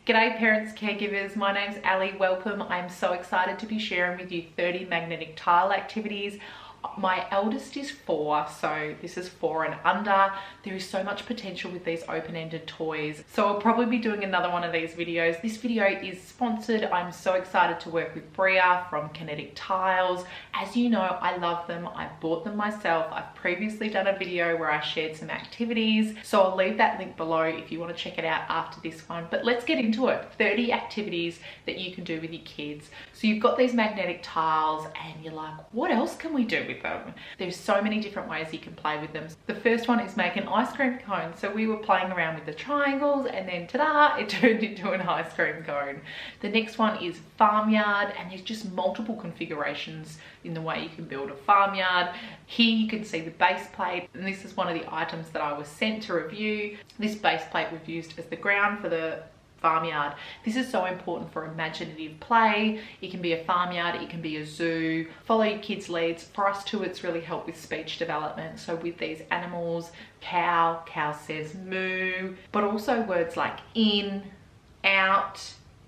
G'day parents, caregivers, my name's Ali, welcome. I'm so excited to be sharing with you 30 magnetic tile activities. My eldest is 4, so this is 4 and under. There is so much potential with these open-ended toys. So I'll probably be doing another one of these videos. This video is sponsored. I'm so excited to work with Bria from Connetix Tiles. As you know, I love them. I bought them myself. I've previously done a video where I shared some activities. So I'll leave that link below if you want to check it out after this one. But let's get into it. 30 activities that you can do with your kids. So you've got these magnetic tiles and you're like, what else can we do with them? There's so many different ways you can play with them. The first one is make an ice cream cone. So we were playing around with the triangles and then ta-da, it turned into an ice cream cone. The next one is farmyard, and there's just multiple configurations in the way you can build a farmyard. Here you can see the base plate, and this is one of the items that I was sent to review. This base plate was used as the ground for the farmyard. This is so important for imaginative play. It can be a farmyard, it can be a zoo. Follow your kids' leads. For us too, it's really helped with speech development. So with these animals, cow says moo, but also words like in, out,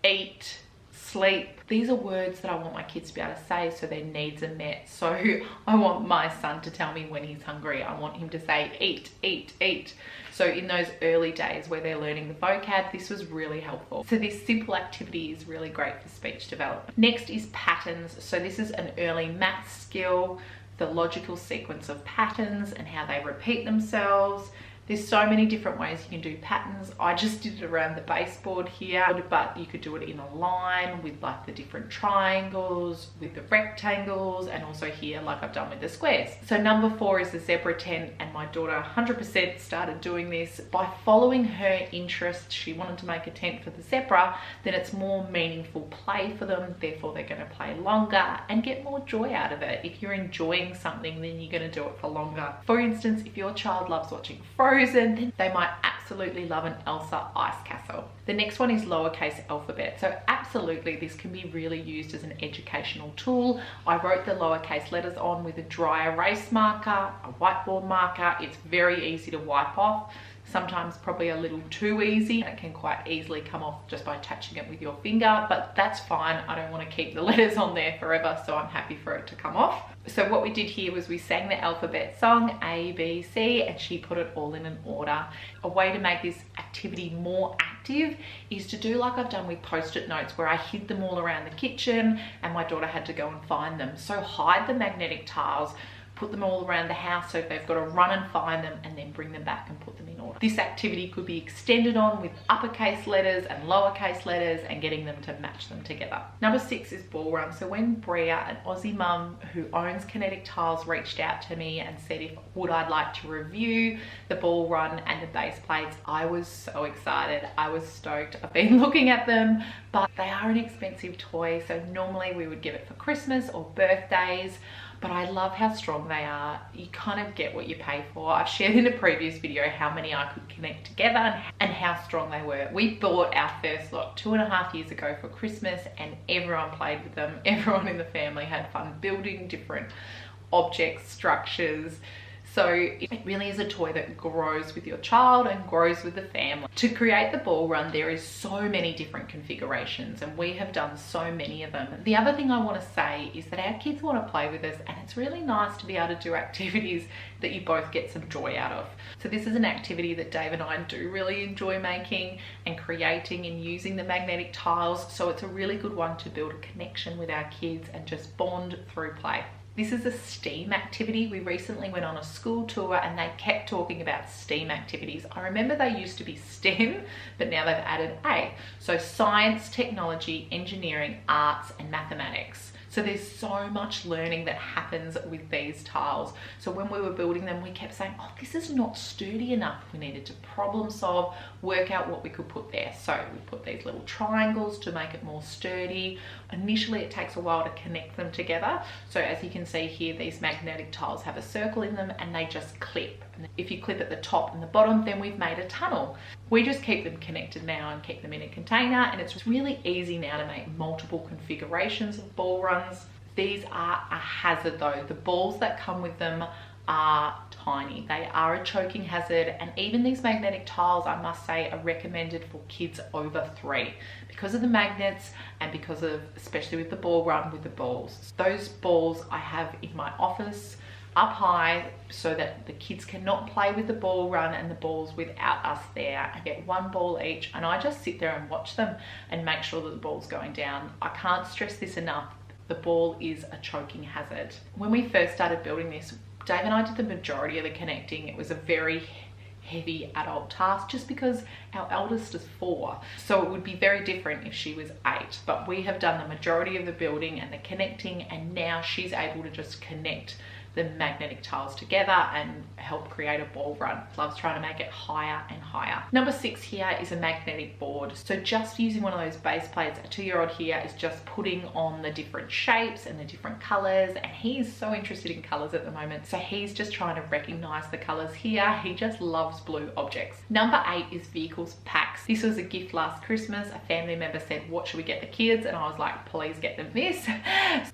eat, sleep. These are words that I want my kids to be able to say so their needs are met. So I want my son to tell me when he's hungry. I want him to say eat, eat, eat. So in those early days where they're learning the vocab, this was really helpful. So this simple activity is really great for speech development. Next is patterns. So this is an early math skill, the logical sequence of patterns and how they repeat themselves. There's so many different ways you can do patterns. I just did it around the baseboard here, but you could do it in a line with like the different triangles, with the rectangles, and also here like I've done with the squares. So number 4 is the zebra tent, and my daughter 100% started doing this. By following her interest, she wanted to make a tent for the zebra, then it's more meaningful play for them, therefore they're going to play longer and get more joy out of it. If you're enjoying something, then you're going to do it for longer. For instance, if your child loves watching Frozen, then they might absolutely love an Elsa ice castle. The next one is lowercase alphabet. So absolutely, this can be really used as an educational tool. I wrote the lowercase letters on with a dry erase marker, a whiteboard marker. It's very easy to wipe off. Sometimes probably a little too easy, and it can quite easily come off just by touching it with your finger, but that's fine. I don't want to keep the letters on there forever, so I'm happy for it to come off. So what we did here was we sang the alphabet song A, B, C, and she put it all in an order. A way to make this activity more active is to do like I've done with post-it notes, where I hid them all around the kitchen and my daughter had to go and find them. So hide the magnetic tiles, put them all around the house so they've got to run and find them, and then bring them back and put them in order. This activity could be extended on with uppercase letters and lowercase letters and getting them to match them together. Number 6 is ball run. So when Bria, an Aussie mum who owns Connetix Tiles, reached out to me and said if I'd like to review the ball run and the base plates, I was so excited. I was stoked. I've been looking at them, but they are an expensive toy. So normally we would give it for Christmas or birthdays, but I love how strong they are. You kind of get what you pay for. I've shared in a previous video how many I could connect together and how strong they were. We bought our first lot 2.5 years ago for Christmas, and everyone played with them. Everyone in the family had fun building different objects, structures. So it really is a toy that grows with your child and grows with the family. To create the ball run, there is so many different configurations, and we have done so many of them. The other thing I want to say is that our kids want to play with us, and it's really nice to be able to do activities that you both get some joy out of. So this is an activity that Dave and I do really enjoy making and creating and using the magnetic tiles. So it's a really good one to build a connection with our kids and just bond through play. This is a STEAM activity. We recently went on a school tour and they kept talking about STEAM activities. I remember they used to be STEM, but now they've added A. So science, technology, engineering, arts, and mathematics. So there's so much learning that happens with these tiles. So when we were building them, we kept saying, oh, this is not sturdy enough. We needed to problem solve, work out what we could put there. So we put these little triangles to make it more sturdy. Initially, it takes a while to connect them together. So as you can see here, these magnetic tiles have a circle in them and they just clip. And if you clip at the top and the bottom, then we've made a tunnel. We just keep them connected now and keep them in a container, and it's really easy now to make multiple configurations of ball runs. These are a hazard though. The balls that come with them are tiny. They are a choking hazard, and even these magnetic tiles, I must say, are recommended for kids over 3 because of the magnets and because of, especially with the ball run with the balls. Those balls I have in my office up high so that the kids cannot play with the ball run and the balls without us there. I get 1 ball each and I just sit there and watch them and make sure that the ball's going down. I can't stress this enough. The ball is a choking hazard. When we first started building this, Dave and I did the majority of the connecting. It was a very heavy adult task just because our eldest is 4. So it would be very different if she was 8. But we have done the majority of the building and the connecting, and now she's able to just connect the magnetic tiles together and help create a ball run. Loves trying to make it higher and higher. Number 6 here is a magnetic board. So just using one of those base plates, a 2-year-old here is just putting on the different shapes and the different colors, and he's so interested in colors at the moment. So he's just trying to recognize the colors here. He just loves blue objects. Number 8 is vehicles packs. This was a gift last Christmas. A family member said, what should we get the kids? And I was like, please get them this.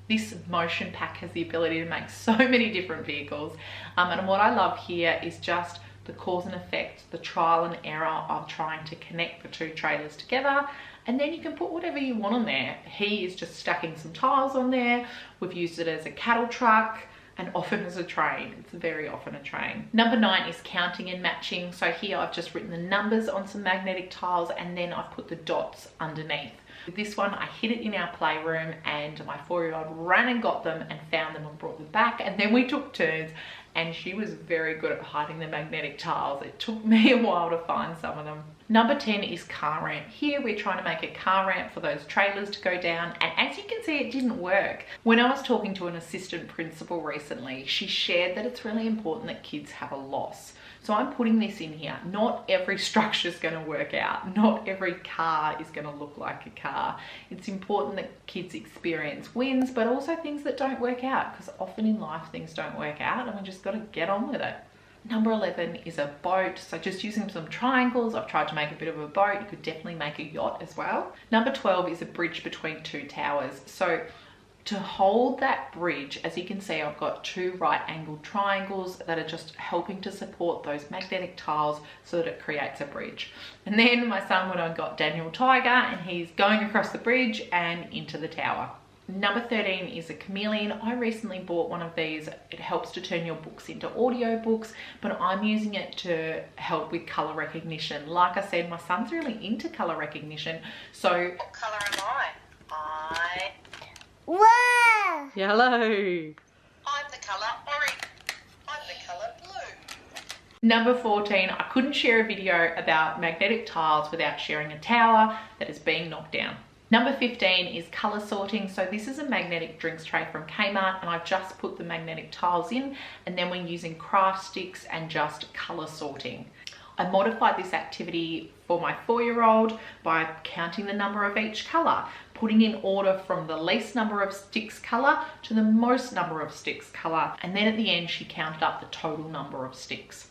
This motion pack has the ability to make so many different vehicles, and what I love here is just the cause and effect, the trial and error of trying to connect the 2 trailers together, and then you can put whatever you want on there. He is just stacking some tiles on there. We've used it as a cattle truck and often as a train. It's very often a train. Number 9 is counting and matching. So here I've just written the numbers on some magnetic tiles and then I've put the dots underneath. With this one, I hid it in our playroom and my 4-year-old ran and got them and found them and brought them back, and then we took turns, and she was very good at hiding the magnetic tiles. It took me a while to find some of them. Number 10 is car ramp. Here we're trying to make a car ramp for those trailers to go down, and as you can see, it didn't work. When I was talking to an assistant principal recently, she shared that it's really important that kids have a loss. So I'm putting this in here. Not every structure is going to work out. Not every car is going to look like a car. It's important that kids experience wins, but also things that don't work out, because often in life things don't work out and we just got to get on with it. Number 11 is a boat. So just using some triangles, I've tried to make a bit of a boat. You could definitely make a yacht as well. Number 12 is a bridge between 2 towers. So to hold that bridge, as you can see, I've got 2 right-angled triangles that are just helping to support those magnetic tiles so that it creates a bridge. And then my son went and got Daniel Tiger, and he's going across the bridge and into the tower. Number 13 is a chameleon. I recently bought one of these. It helps to turn your books into audio books, but I'm using it to help with color recognition. Like I said, my son's really into color recognition. So what color am I? Wow! Yellow. I'm the colour orange. I'm the colour blue. Number 14, I couldn't share a video about magnetic tiles without sharing a tower that is being knocked down. Number 15 is colour sorting. So this is a magnetic drinks tray from Kmart, and I've just put the magnetic tiles in, and then we're using craft sticks and just colour sorting. I modified this activity for my 4-year-old by counting the number of each colour, putting in order from the least number of sticks colour to the most number of sticks colour, and then at the end she counted up the total number of sticks.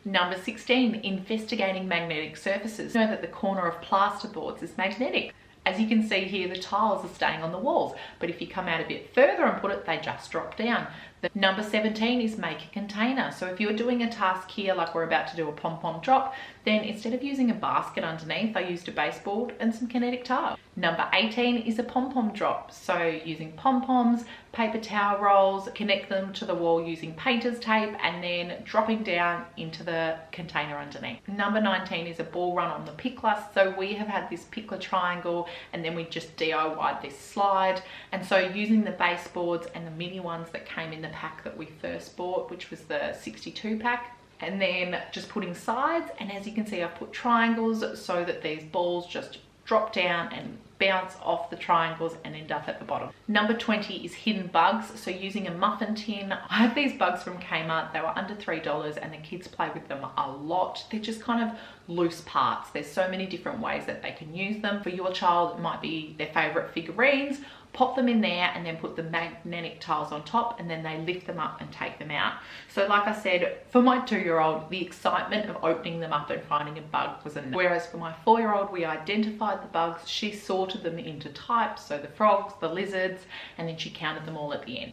Number 16, investigating magnetic surfaces. Know that the corner of plasterboards is magnetic. As you can see here, the tiles are staying on the walls, but if you come out a bit further and put it, they just drop down. The number 17 is make a container. So if you're doing a task here, like we're about to do a pom-pom drop, then instead of using a basket underneath, I used a baseboard and some kinetic tile. Number 18 is a pom-pom drop. So using pom-poms, paper towel rolls, connect them to the wall using painter's tape, and then dropping down into the container underneath. Number 19 is a ball run on the pickler. So we have had this pickler triangle, and then we just DIY'd this slide. And so using the baseboards and the mini ones that came in the pack that we first bought, which was the 62 pack, and then just putting sides, and as you can see, I've put triangles so that these balls just drop down and bounce off the triangles and end up at the bottom. Number 20 is hidden bugs. So using a muffin tin, I have these bugs from Kmart. They were under $3 and the kids play with them a lot. They're just kind of loose parts. There's so many different ways that they can use them. For your child, it might be their favorite figurines. Pop them in there and then put the magnetic tiles on top, and then they lift them up and take them out. So like I said, for my 2-year-old, the excitement of opening them up and finding a bug was enough. Whereas for my 4-year-old, we identified the bugs, she sorted them into types, so the frogs, the lizards, and then she counted them all at the end.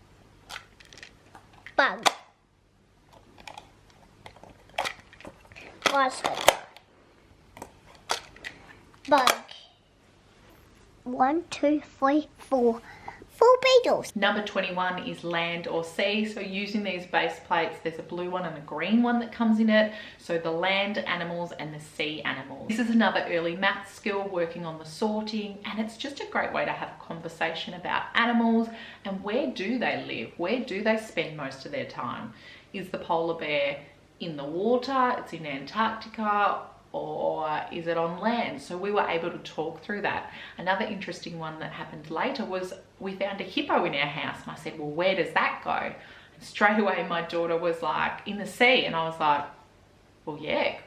Bug. grasshopper. Bug. 1, 2, 3, 4. 4 beetles. Number 21 is land or sea. So using these base plates, there's a blue one and a green one that comes in it. So the land animals and the sea animals. This is another early math skill, working on the sorting, and it's just a great way to have a conversation about animals and where do they live? Where do they spend most of their time? Is the polar bear in the water? It's in Antarctica. Or is it on land? So we were able to talk through that. Another interesting one that happened later was we found a hippo in our house, and I said, well, where does that go? And straight away my daughter was like, in the sea. And I was like, well, yeah,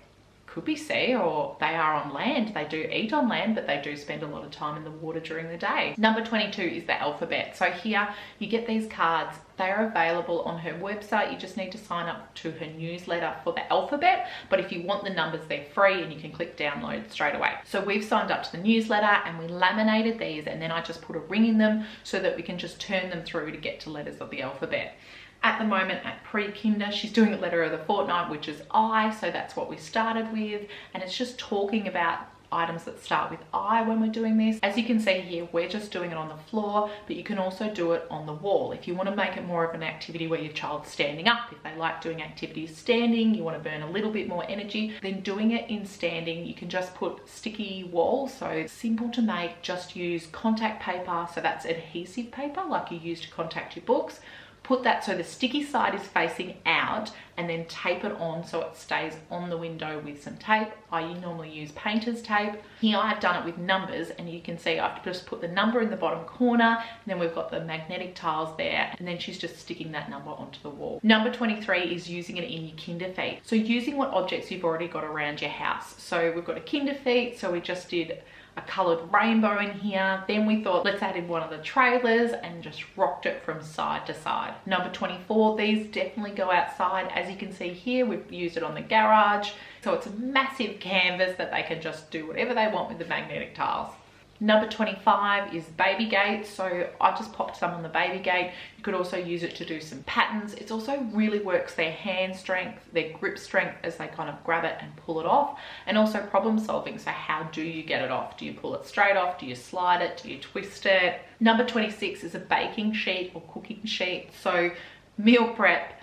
could be sea, or they are on land. They do eat on land, but they do spend a lot of time in the water during the day. Number 22 is the alphabet. So here you get these cards. They are available on her website. You just need to sign up to her newsletter for the alphabet. But if you want the numbers, they're free and you can click download straight away. So we've signed up to the newsletter and we laminated these, and then I just put a ring in them so that we can just turn them through to get to letters of the alphabet. At the moment at pre-kinder, she's doing a letter of the fortnight, which is I, so that's what we started with. And it's just talking about items that start with I when we're doing this. As you can see here, we're just doing it on the floor, but you can also do it on the wall. If you want to make it more of an activity where your child's standing up, if they like doing activities standing, you want to burn a little bit more energy, then doing it in standing, you can just put sticky walls. So it's simple to make, just use contact paper. So that's adhesive paper like you use to contact your books. Put that so the sticky side is facing out, and then tape it on so it stays on the window with some tape. I normally use painter's tape. Here I've done it with numbers, and you can see I've just put the number in the bottom corner, and then we've got the magnetic tiles there, and then she's just sticking that number onto the wall. Number 23 is using it in your kinder feet. So using what objects you've already got around your house. So we've got a kinder feet, so we just did a coloured rainbow in here. Then we thought, let's add in one of the trailers, and just rocked it from side to side. Number 24, these definitely go outside. As you can see here, we've used it on the garage. So it's a massive canvas that they can just do whatever they want with the magnetic tiles. Number 25 is baby gate. So I just popped some on the baby gate. You could also use it to do some patterns. It also really works their hand strength, their grip strength as they kind of grab it and pull it off, and also problem solving. So how do you get it off? Do you pull it straight off? Do you slide it? Do you twist it? Number 26 is a baking sheet or cooking sheet. So meal prep,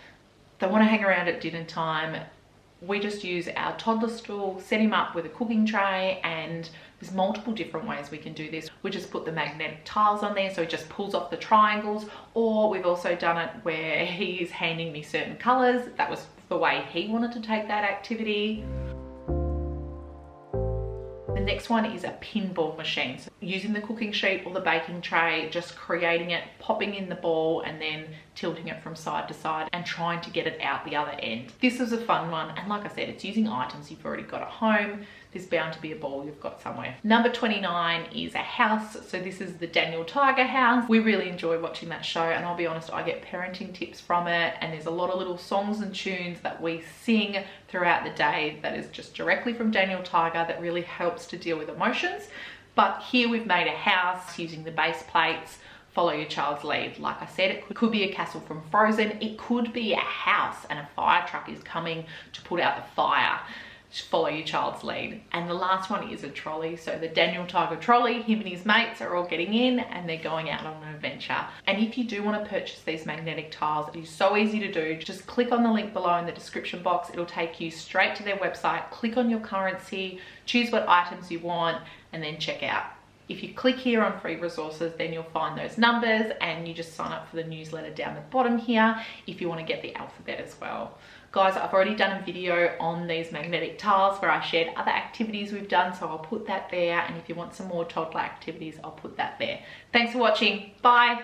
they want to hang around at dinner time. We just use our toddler stool, set him up with a cooking tray, and there's multiple different ways we can do this. We just put the magnetic tiles on there so he just pulls off the triangles, or we've also done it where he's handing me certain colors. That was the way he wanted to take that activity. The next one is a pinball machine. So using the cooking sheet or the baking tray, just creating it, popping in the ball, and then tilting it from side to side and trying to get it out the other end. This was a fun one, and like I said, it's using items you've already got at home. There's bound to be a ball you've got somewhere. Number 29 is a house. So this is the Daniel Tiger house. We really enjoy watching that show, and I'll be honest, I get parenting tips from it, and there's a lot of little songs and tunes that we sing throughout the day that is just directly from Daniel Tiger that really helps to deal with emotions. But here we've made a house using the base plates. Follow your child's lead. Like I said, it could be a castle from Frozen. It could be a house and a fire truck is coming to put out the fire. Follow your child's lead. And the last one is a trolley. So the Daniel Tiger trolley, him and his mates are all getting in and they're going out on an adventure. And if you do want to purchase these magnetic tiles, it is so easy to do. Just click on the link below in the description box. It'll take you straight to their website. Click on your currency, choose what items you want, and then check out. If you click here on free resources, then you'll find those numbers, and you just sign up for the newsletter down the bottom here if you want to get the alphabet as well. Guys, I've already done a video on these magnetic tiles where I shared other activities we've done, so I'll put that there. And if you want some more toddler activities, I'll put that there. Thanks for watching. Bye.